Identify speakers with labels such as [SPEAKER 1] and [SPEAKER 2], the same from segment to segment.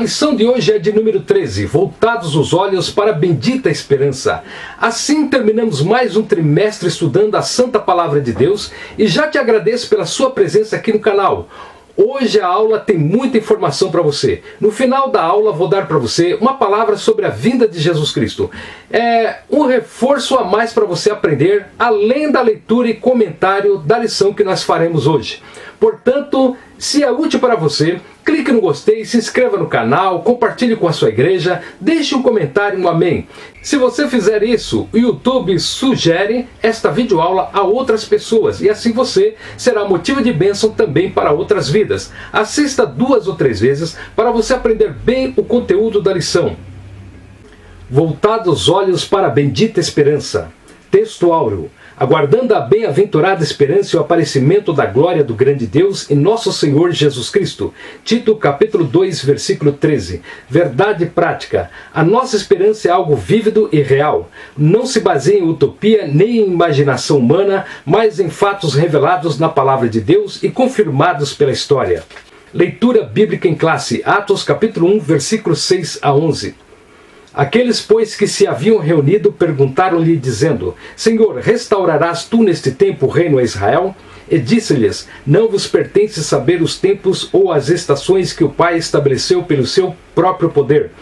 [SPEAKER 1] A lição de hoje é de número 13, voltados os olhos para a bendita esperança. Assim terminamos mais um trimestre estudando a Santa Palavra de Deus e já te agradeço pela sua presença aqui no canal. Hoje a aula tem muita informação para você. No final da aula vou dar para você uma palavra sobre a vinda de Jesus Cristo. É um reforço a mais para você aprender, além da leitura e comentário da lição que nós faremos hoje. Portanto, se é útil para você, clique no gostei, se inscreva no canal, compartilhe com a sua igreja, deixe um comentário, um amém. Se você fizer isso, o YouTube sugere esta videoaula a outras pessoas e assim você será motivo de bênção também para outras vidas. Assista 2 ou 3 vezes para você aprender bem o conteúdo da lição. Voltados os olhos para a bendita esperança. Texto áureo. Aguardando a bem-aventurada esperança e o aparecimento da glória do grande Deus e nosso Senhor Jesus Cristo. Tito capítulo 2, versículo 13. Verdade prática. A nossa esperança é algo vívido e real. Não se baseia em utopia nem em imaginação humana, mas em fatos revelados na palavra de Deus e confirmados pela história. Leitura bíblica em classe. Atos capítulo 1, versículos 6 a 11. Aqueles, pois, que se haviam reunido, perguntaram-lhe, dizendo: Senhor, restaurarás tu neste tempo o reino a Israel? E disse-lhes: Não vos pertence saber os tempos ou as estações que o Pai estabeleceu pelo seu próprio poder.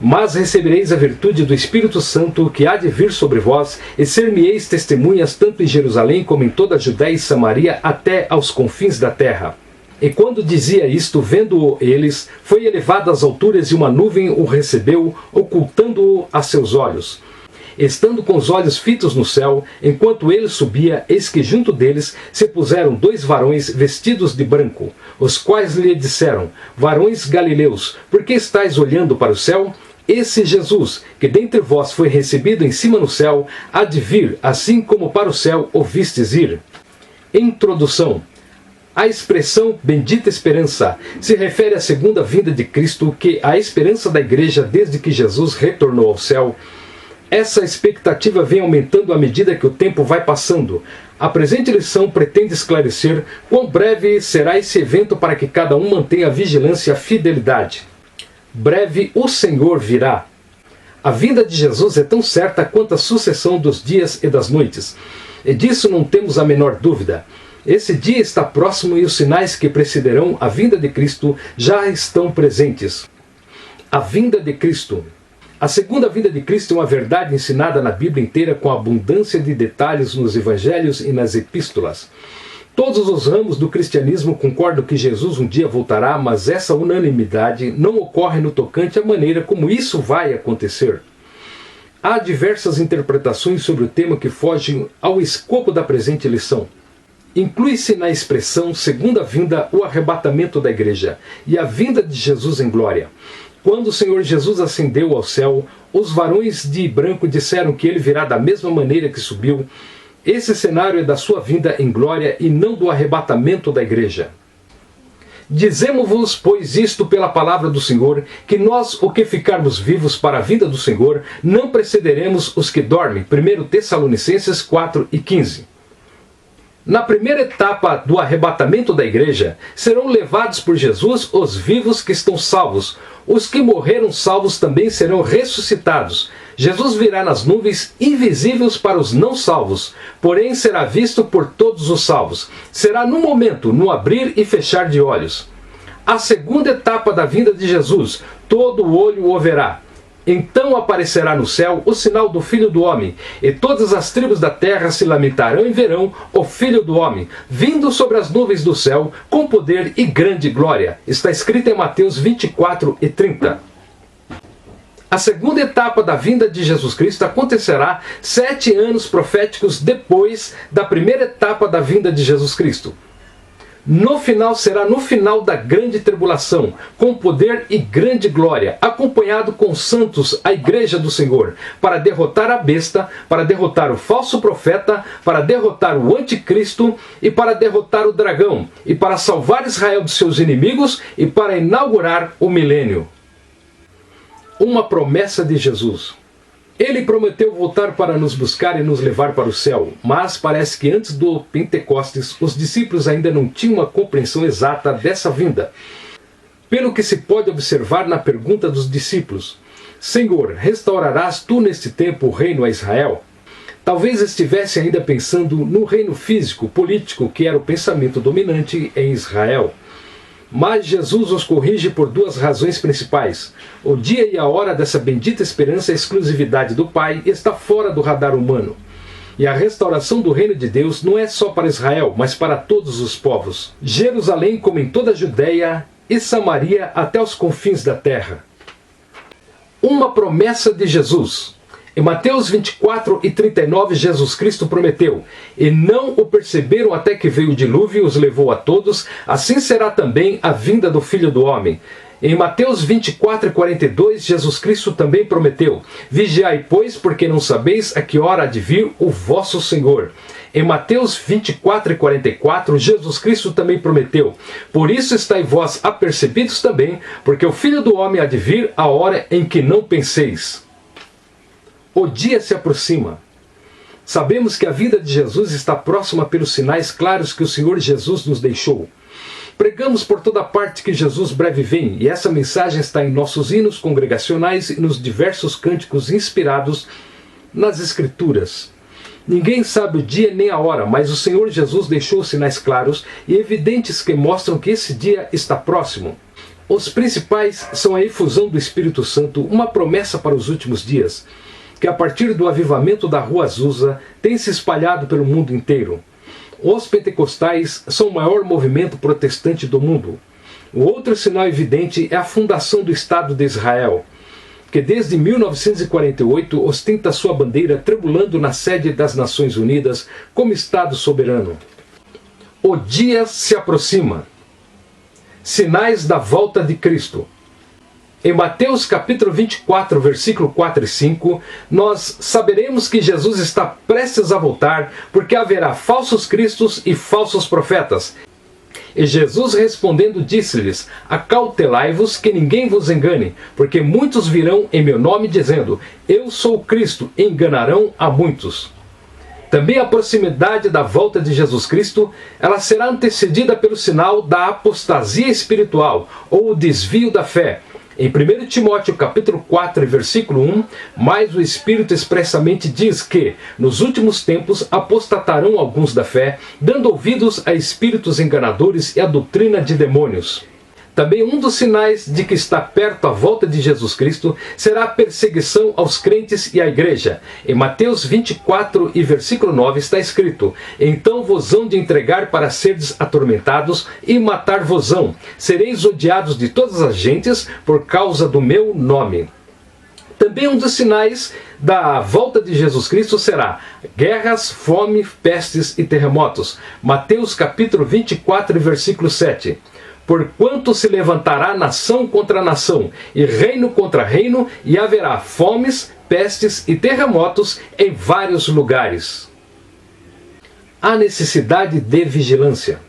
[SPEAKER 1] Mas recebereis a virtude do Espírito Santo, que há de vir sobre vós, e ser-me-eis testemunhas tanto em Jerusalém como em toda a Judéia e Samaria, até aos confins da terra. E quando dizia isto, vendo-o eles, foi elevado às alturas e uma nuvem o recebeu, ocultando-o a seus olhos. Estando com os olhos fitos no céu, enquanto ele subia, eis que junto deles se puseram 2 varões vestidos de branco, os quais lhe disseram: Varões galileus, por que estáis olhando para o céu? Esse Jesus, que dentre vós foi recebido em cima no céu, há de vir, assim como para o céu o vistes ir. Introdução. A expressão bendita esperança se refere à segunda vinda de Cristo, que é a esperança da igreja desde que Jesus retornou ao céu. Essa expectativa vem aumentando à medida que o tempo vai passando. A presente lição pretende esclarecer quão breve será esse evento para que cada um mantenha a vigilância e a fidelidade. Breve o Senhor virá. A vinda de Jesus é tão certa quanto a sucessão dos dias e das noites. E disso não temos a menor dúvida. Esse dia está próximo e os sinais que precederão a vinda de Cristo já estão presentes. A vinda de Cristo. A segunda vinda de Cristo é uma verdade ensinada na Bíblia inteira com abundância de detalhes nos evangelhos e nas epístolas. Todos os ramos do cristianismo concordam que Jesus um dia voltará, mas essa unanimidade não ocorre no tocante à maneira como isso vai acontecer. Há diversas interpretações sobre o tema que fogem ao escopo da presente lição. Inclui-se na expressão segunda vinda o arrebatamento da igreja e a vinda de Jesus em glória. Quando o Senhor Jesus ascendeu ao céu, os varões de branco disseram que ele virá da mesma maneira que subiu. Esse cenário é da sua vinda em glória e não do arrebatamento da igreja. Dizemos-vos, pois, isto pela palavra do Senhor, que nós, o que ficarmos vivos para a vinda do Senhor, não precederemos os que dormem. 1 Tessalonicenses 4 e 15. Na primeira etapa do arrebatamento da igreja, serão levados por Jesus os vivos que estão salvos. Os que morreram salvos também serão ressuscitados. Jesus virá nas nuvens, invisíveis para os não salvos, porém será visto por todos os salvos. Será no momento, no abrir e fechar de olhos. A segunda etapa da vinda de Jesus, todo o olho o verá. Então aparecerá no céu o sinal do Filho do Homem, e todas as tribos da terra se lamentarão e verão o Filho do Homem, vindo sobre as nuvens do céu, com poder e grande glória. Está escrito em Mateus 24 e 30. A segunda etapa da vinda de Jesus Cristo acontecerá 7 anos proféticos depois da primeira etapa da vinda de Jesus Cristo. No final será no final da grande tribulação, com poder e grande glória, acompanhado com os santos, a igreja do Senhor, para derrotar a besta, para derrotar o falso profeta, para derrotar o anticristo e para derrotar o dragão, e para salvar Israel dos seus inimigos e para inaugurar o milênio. Uma promessa de Jesus. Ele prometeu voltar para nos buscar e nos levar para o céu, mas parece que antes do Pentecostes, os discípulos ainda não tinham uma compreensão exata dessa vinda. pelo que se pode observar na pergunta dos discípulos: Senhor, restaurarás tu neste tempo o reino a Israel? Talvez estivesse ainda pensando no reino físico, político, que era o pensamento dominante em Israel. Mas Jesus os corrige por duas razões principais. O dia e a hora dessa bendita esperança, a exclusividade do Pai, está fora do radar humano. E a restauração do reino de Deus não é só para Israel, mas para todos os povos. Jerusalém, como em toda a Judéia e Samaria, até os confins da terra. Uma promessa de Jesus. Em Mateus 24:39, Jesus Cristo prometeu: e não o perceberam até que veio o dilúvio e os levou a todos, assim será também a vinda do Filho do Homem. Em Mateus 24:42, Jesus Cristo também prometeu: vigiai, pois, porque não sabeis a que hora há de vir o vosso Senhor. Em Mateus 24:44, Jesus Cristo também prometeu: por isso estáis vós apercebidos também, porque o Filho do Homem há de vir a hora em que não penseis. O dia se aproxima. Sabemos que a vida de Jesus está próxima pelos sinais claros que o Senhor Jesus nos deixou. Pregamos por toda parte que Jesus breve vem, e essa mensagem está em nossos hinos congregacionais e nos diversos cânticos inspirados nas Escrituras. Ninguém sabe o dia nem a hora, mas o Senhor Jesus deixou sinais claros e evidentes que mostram que esse dia está próximo. Os principais são a efusão do Espírito Santo, uma promessa para os últimos dias, que a partir do avivamento da Rua Azusa tem se espalhado pelo mundo inteiro. Os pentecostais são o maior movimento protestante do mundo. O outro sinal evidente é a fundação do Estado de Israel, que desde 1948 ostenta sua bandeira tremulando na sede das Nações Unidas como Estado soberano. O dia se aproxima. Sinais da volta de Cristo. Em Mateus capítulo 24, versículo 4 e 5, nós saberemos que Jesus está prestes a voltar, porque haverá falsos cristos e falsos profetas. E Jesus respondendo disse-lhes: acautelai-vos que ninguém vos engane, porque muitos virão em meu nome dizendo: eu sou o Cristo, e enganarão a muitos. Também a proximidade da volta de Jesus Cristo, ela será antecedida pelo sinal da apostasia espiritual, ou o desvio da fé. Em 1 Timóteo capítulo 4, versículo 1, mas o Espírito expressamente diz que, nos últimos tempos, apostatarão alguns da fé, dando ouvidos a espíritos enganadores e a doutrina de demônios. Também um dos sinais de que está perto a volta de Jesus Cristo será a perseguição aos crentes e à igreja. Em Mateus 24 e versículo 9 está escrito: então vos hão de entregar para serdes atormentados e matar-vos-ão. Sereis odiados de todas as gentes por causa do meu nome. Também um dos sinais da volta de Jesus Cristo será guerras, fome, pestes e terremotos. Mateus capítulo 24 versículo 7. Porquanto se levantará nação contra nação, e reino contra reino, e haverá fomes, pestes e terremotos em vários lugares. A necessidade de vigilância.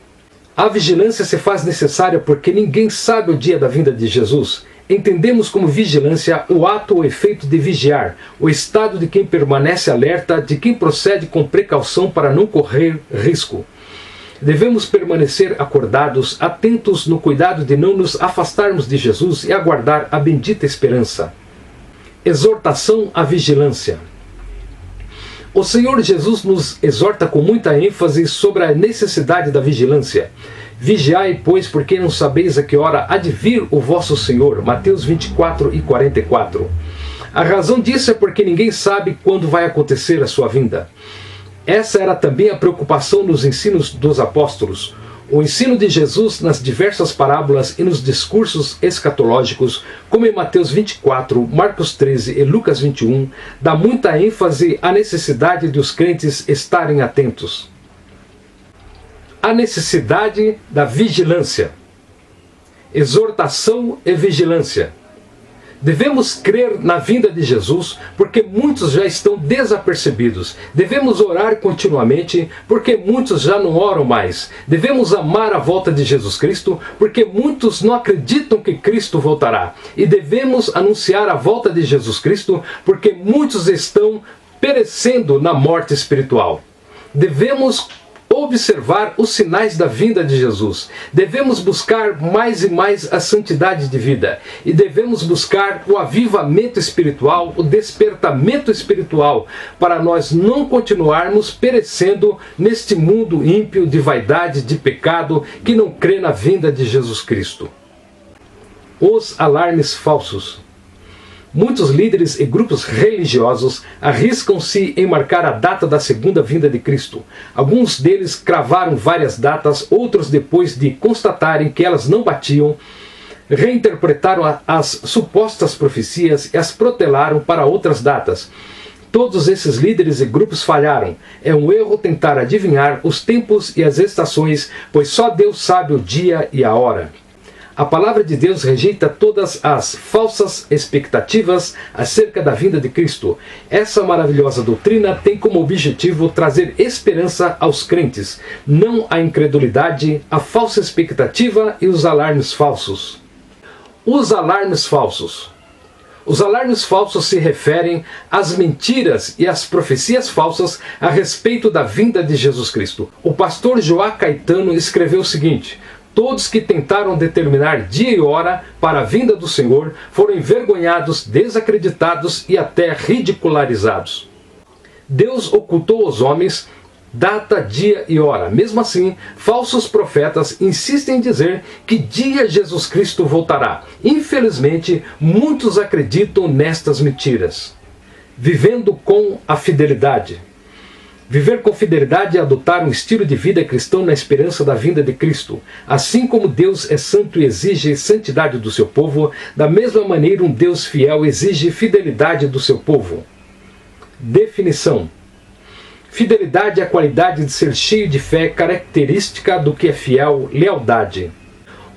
[SPEAKER 1] A vigilância se faz necessária porque ninguém sabe o dia da vinda de Jesus. Entendemos como vigilância o ato ou efeito de vigiar, o estado de quem permanece alerta, de quem procede com precaução para não correr risco. Devemos permanecer acordados, atentos no cuidado de não nos afastarmos de Jesus e aguardar a bendita esperança. Exortação à vigilância. O Senhor Jesus nos exorta com muita ênfase sobre a necessidade da vigilância. Vigiai, pois, porque não sabeis a que hora há de vir o vosso Senhor. Mateus 24 e 44. A razão disso é porque ninguém sabe quando vai acontecer a sua vinda. Essa era também a preocupação nos ensinos dos apóstolos. O ensino de Jesus nas diversas parábolas e nos discursos escatológicos, como em Mateus 24, Marcos 13 e Lucas 21, dá muita ênfase à necessidade de os crentes estarem atentos. A necessidade da vigilância. Exortação e vigilância. Devemos crer na vinda de Jesus, porque muitos já estão desapercebidos. Devemos orar continuamente, porque muitos já não oram mais. Devemos amar a volta de Jesus Cristo, porque muitos não acreditam que Cristo voltará. E devemos anunciar a volta de Jesus Cristo, porque muitos estão perecendo na morte espiritual. Devemos observar os sinais da vinda de Jesus. Devemos buscar mais e mais a santidade de vida. E devemos buscar o avivamento espiritual, o despertamento espiritual, para nós não continuarmos perecendo neste mundo ímpio de vaidade, de pecado, que não crê na vinda de Jesus Cristo. Os alarmes falsos. Muitos líderes e grupos religiosos arriscam-se em marcar a data da segunda vinda de Cristo. Alguns deles cravaram várias datas, outros, depois de constatarem que elas não batiam, reinterpretaram as supostas profecias e as protelaram para outras datas. Todos esses líderes e grupos falharam. É um erro tentar adivinhar os tempos e as estações, pois só Deus sabe o dia e a hora. A palavra de Deus rejeita todas as falsas expectativas acerca da vinda de Cristo. Essa maravilhosa doutrina tem como objetivo trazer esperança aos crentes, não a incredulidade, a falsa expectativa e os alarmes falsos. Os alarmes falsos. Os alarmes falsos se referem às mentiras e às profecias falsas a respeito da vinda de Jesus Cristo. O pastor Joá Caetano escreveu o seguinte: todos que tentaram determinar dia e hora para a vinda do Senhor foram envergonhados, desacreditados e até ridicularizados. Deus ocultou aos homens data, dia e hora. Mesmo assim, falsos profetas insistem em dizer que dia Jesus Cristo voltará. Infelizmente, muitos acreditam nestas mentiras. Vivendo com a fidelidade. Viver com fidelidade é adotar um estilo de vida cristão na esperança da vinda de Cristo. Assim como Deus é santo e exige santidade do seu povo, da mesma maneira um Deus fiel exige fidelidade do seu povo. Definição. Fidelidade é a qualidade de ser cheio de fé, característica do que é fiel, lealdade.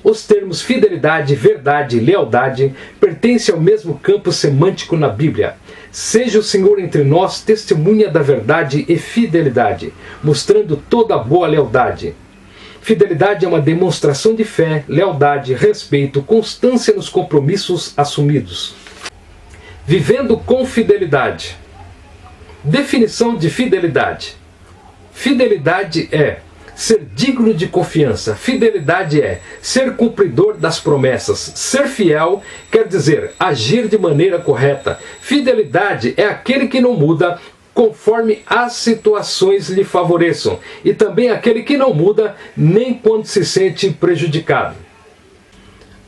[SPEAKER 1] Os termos fidelidade, verdade e lealdade pertencem ao mesmo campo semântico na Bíblia. Seja o Senhor entre nós testemunha da verdade e fidelidade, mostrando toda a boa lealdade. Fidelidade é uma demonstração de fé, lealdade, respeito, constância nos compromissos assumidos. Vivendo com fidelidade. Definição de fidelidade. Fidelidade é ser digno de confiança. Fidelidade é ser cumpridor das promessas. Ser fiel quer dizer agir de maneira correta. Fidelidade é aquele que não muda conforme as situações lhe favoreçam. E também aquele que não muda nem quando se sente prejudicado.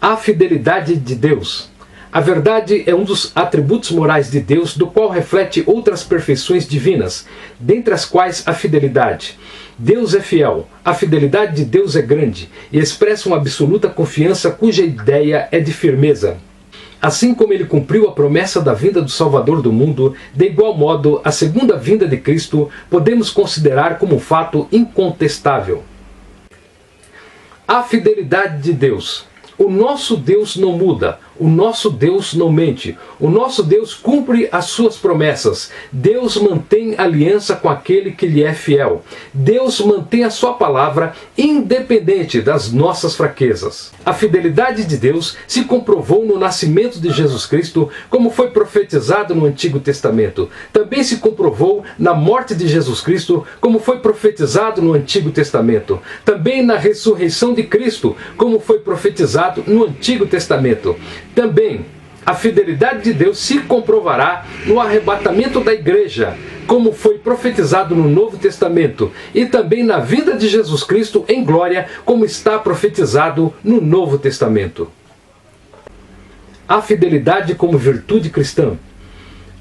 [SPEAKER 1] A fidelidade de Deus. A verdade é um dos atributos morais de Deus, do qual reflete outras perfeições divinas, dentre as quais a fidelidade. Deus é fiel, a fidelidade de Deus é grande e expressa uma absoluta confiança cuja ideia é de firmeza. Assim como ele cumpriu a promessa da vinda do Salvador do mundo, de igual modo a segunda vinda de Cristo podemos considerar como um fato incontestável. A fidelidade de Deus. O nosso Deus não muda, o nosso Deus não mente, o nosso Deus cumpre as suas promessas. Deus mantém aliança com aquele que lhe é fiel. Deus mantém a sua palavra independente das nossas fraquezas. A fidelidade de Deus se comprovou no nascimento de Jesus Cristo, como foi profetizado no Antigo Testamento. Também se comprovou na morte de Jesus Cristo, como foi profetizado no Antigo Testamento. Também na ressurreição de Cristo, como foi profetizado no Antigo Testamento. Também a fidelidade de Deus se comprovará no arrebatamento da igreja, como foi profetizado no Novo Testamento, e também na vinda de Jesus Cristo em glória, como está profetizado no Novo Testamento. A fidelidade como virtude cristã.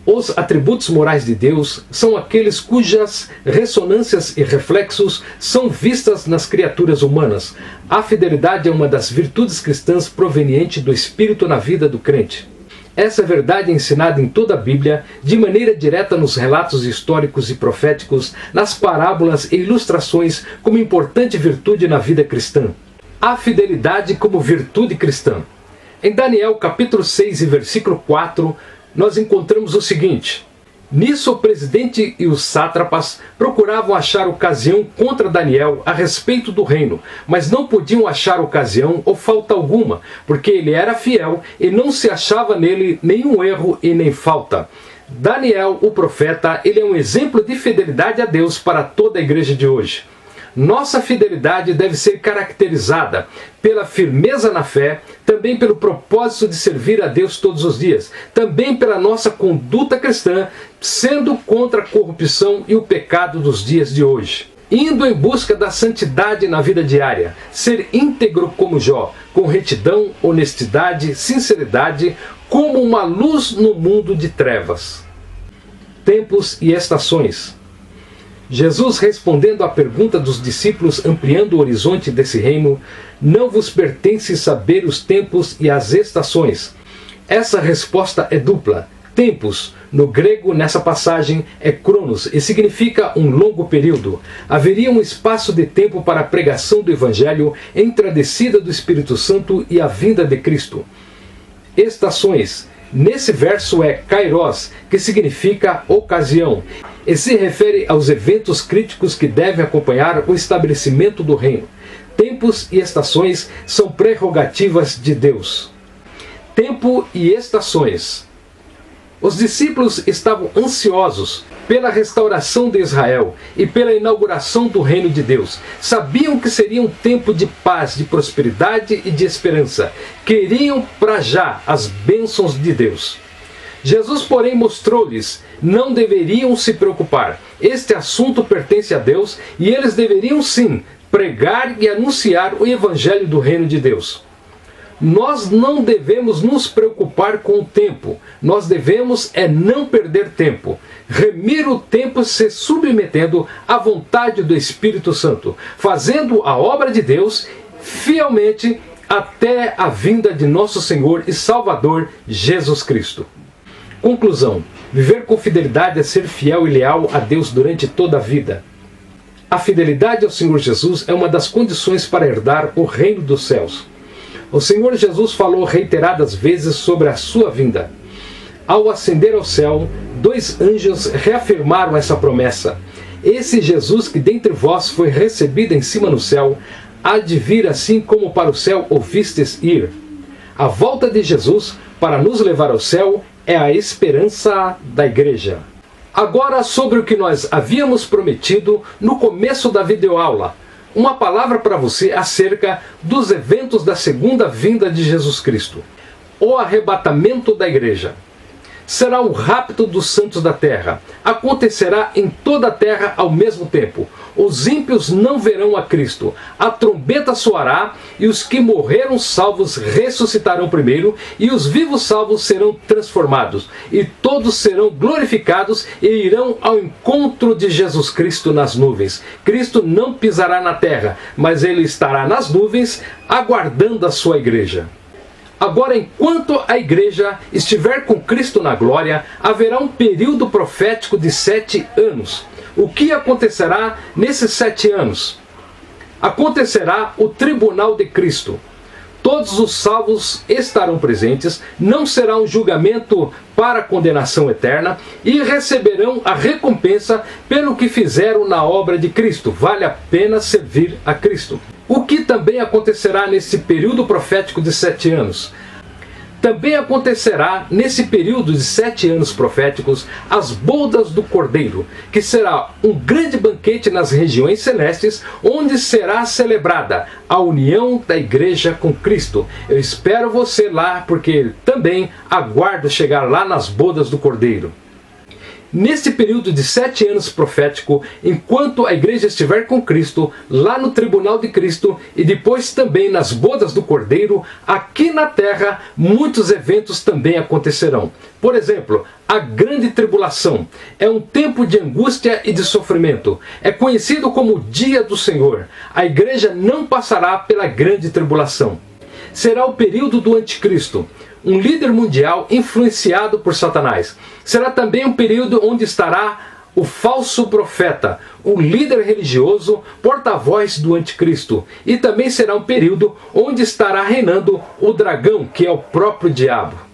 [SPEAKER 1] Os atributos morais de Deus são aqueles cujas ressonâncias e reflexos são vistas nas criaturas humanas. A fidelidade é uma das virtudes cristãs proveniente do Espírito na vida do crente. Essa verdade é ensinada em toda a Bíblia, de maneira direta nos relatos históricos e proféticos, nas parábolas e ilustrações, como importante virtude na vida cristã. A fidelidade como virtude cristã. Em Daniel capítulo 6 e versículo 4, nós encontramos o seguinte: nisso o presidente e os sátrapas procuravam achar ocasião contra Daniel a respeito do reino, mas não podiam achar ocasião ou falta alguma, porque ele era fiel e não se achava nele nenhum erro e nem falta. Daniel, o profeta, ele é um exemplo de fidelidade a Deus para toda a igreja de hoje. Nossa fidelidade deve ser caracterizada pela firmeza na fé, também pelo propósito de servir a Deus todos os dias, também pela nossa conduta cristã, sendo contra a corrupção e o pecado dos dias de hoje. Indo em busca da santidade na vida diária, ser íntegro como Jó, com retidão, honestidade, sinceridade, como uma luz no mundo de trevas. Tempos e estações. Jesus, respondendo à pergunta dos discípulos, ampliando o horizonte desse reino: não vos pertence saber os tempos e as estações. Essa resposta é dupla. Tempos, no grego, nessa passagem, é cronos e significa um longo período. Haveria um espaço de tempo para a pregação do Evangelho entre a descida do Espírito Santo e a vinda de Cristo. Estações. Nesse verso é kairos, que significa ocasião, e se refere aos eventos críticos que devem acompanhar o estabelecimento do reino. Tempos e estações são prerrogativas de Deus. Tempo e estações. Os discípulos estavam ansiosos pela restauração de Israel e pela inauguração do reino de Deus. Sabiam que seria um tempo de paz, de prosperidade e de esperança. Queriam para já as bênçãos de Deus. Jesus, porém, mostrou-lhes: não deveriam se preocupar. Este assunto pertence a Deus e eles deveriam sim pregar e anunciar o evangelho do reino de Deus. Nós não devemos nos preocupar com o tempo. Nós devemos não perder tempo. Remir o tempo se submetendo à vontade do Espírito Santo, fazendo a obra de Deus fielmente até a vinda de nosso Senhor e Salvador Jesus Cristo. Conclusão: viver com fidelidade é ser fiel e leal a Deus durante toda a vida. A fidelidade ao Senhor Jesus é uma das condições para herdar o reino dos céus. O Senhor Jesus falou reiteradas vezes sobre a sua vinda. Ao ascender ao céu, 2 anjos reafirmaram essa promessa: esse Jesus que dentre vós foi recebido em cima no céu, há de vir assim como para o céu o vistes ir. A volta de Jesus para nos levar ao céu é a esperança da igreja. Agora, sobre o que nós havíamos prometido no começo da videoaula, uma palavra para você acerca dos eventos da segunda vinda de Jesus Cristo. O arrebatamento da igreja. Será o rapto dos santos da terra. Acontecerá em toda a terra ao mesmo tempo. Os ímpios não verão a Cristo. A trombeta soará e os que morreram salvos ressuscitarão primeiro e os vivos salvos serão transformados. E todos serão glorificados e irão ao encontro de Jesus Cristo nas nuvens. Cristo não pisará na terra, mas ele estará nas nuvens aguardando a sua igreja. Agora, enquanto a igreja estiver com Cristo na glória, haverá um período profético de 7 anos. O que acontecerá nesses 7 anos? Acontecerá o tribunal de Cristo. Todos os salvos estarão presentes, não será um julgamento para condenação eterna e receberão a recompensa pelo que fizeram na obra de Cristo. Vale a pena servir a Cristo. O que também acontecerá nesse período profético de 7 anos? Também acontecerá nesse período de 7 anos proféticos as bodas do Cordeiro, que será um grande banquete nas regiões celestes, onde será celebrada a união da igreja com Cristo. Eu espero você lá, porque também aguardo chegar lá nas bodas do Cordeiro. Neste período de 7 anos profético, enquanto a igreja estiver com Cristo, lá no tribunal de Cristo e depois também nas bodas do Cordeiro, aqui na terra, muitos eventos também acontecerão. Por exemplo, a grande tribulação é um tempo de angústia e de sofrimento. É conhecido como o dia do Senhor. A igreja não passará pela grande tribulação. Será o período do anticristo, um líder mundial influenciado por Satanás. Será também um período onde estará o falso profeta, o líder religioso, porta-voz do anticristo. E também será um período onde estará reinando o dragão, que é o próprio diabo.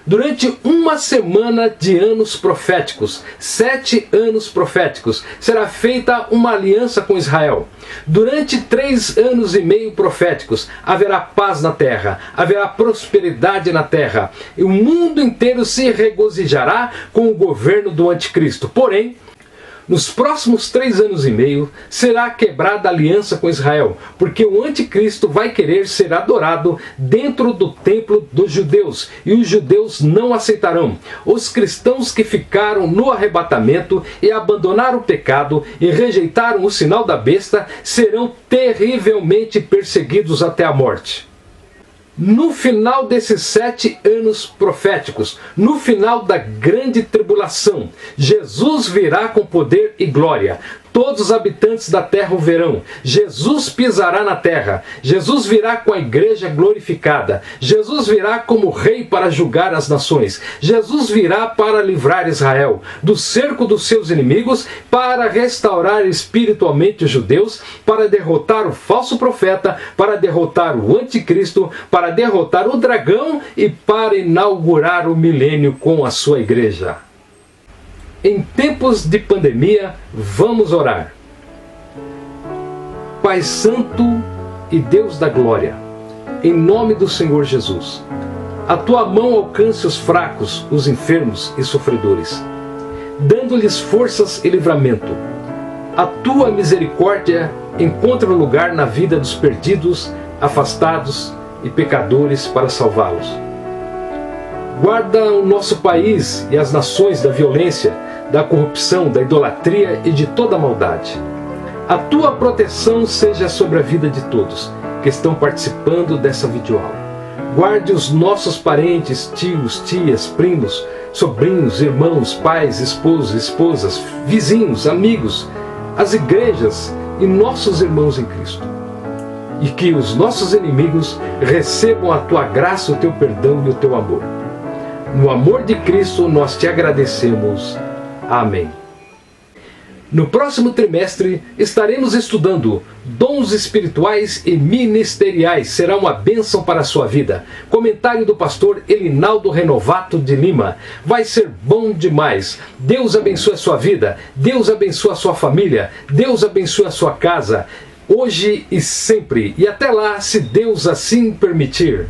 [SPEAKER 1] Durante uma semana de anos proféticos, 7 anos proféticos, será feita uma aliança com Israel. Durante 3 anos e meio proféticos, haverá paz na terra, haverá prosperidade na terra, e o mundo inteiro se regozijará com o governo do anticristo. Porém, Nos próximos 3 anos e meio será quebrada a aliança com Israel, porque o anticristo vai querer ser adorado dentro do templo dos judeus, e os judeus não aceitarão. Os cristãos que ficaram no arrebatamento e abandonaram o pecado e rejeitaram o sinal da besta serão terrivelmente perseguidos até a morte. No final desses 7 anos proféticos, no final da grande tribulação, Jesus virá com poder e glória. Todos os habitantes da terra o verão. Jesus pisará na terra. Jesus virá com a igreja glorificada. Jesus virá como rei para julgar as nações. Jesus virá para livrar Israel do cerco dos seus inimigos, para restaurar espiritualmente os judeus, para derrotar o falso profeta, para derrotar o anticristo, para derrotar o dragão e para inaugurar o milênio com a sua igreja. Em tempos de pandemia, vamos orar. Pai Santo e Deus da Glória, em nome do Senhor Jesus, a tua mão alcance os fracos, os enfermos e sofredores, dando-lhes forças e livramento. A tua misericórdia encontra lugar na vida dos perdidos, afastados e pecadores para salvá-los. Guarda o nosso país e as nações da violência, da corrupção, da idolatria e de toda a maldade. A tua proteção seja sobre a vida de todos que estão participando dessa videoaula. Guarde os nossos parentes, tios, tias, primos, sobrinhos, irmãos, pais, esposos, esposas, vizinhos, amigos, as igrejas e nossos irmãos em Cristo. E que os nossos inimigos recebam a tua graça, o teu perdão e o teu amor. No amor de Cristo nós te agradecemos. Amém. No próximo trimestre estaremos estudando dons espirituais e ministeriais. Será uma bênção para a sua vida. Comentário do pastor Elinaldo Renovato de Lima. Vai ser bom demais. Deus abençoe a sua vida. Deus abençoe a sua família. Deus abençoe a sua casa. Hoje e sempre. E até lá, se Deus assim permitir.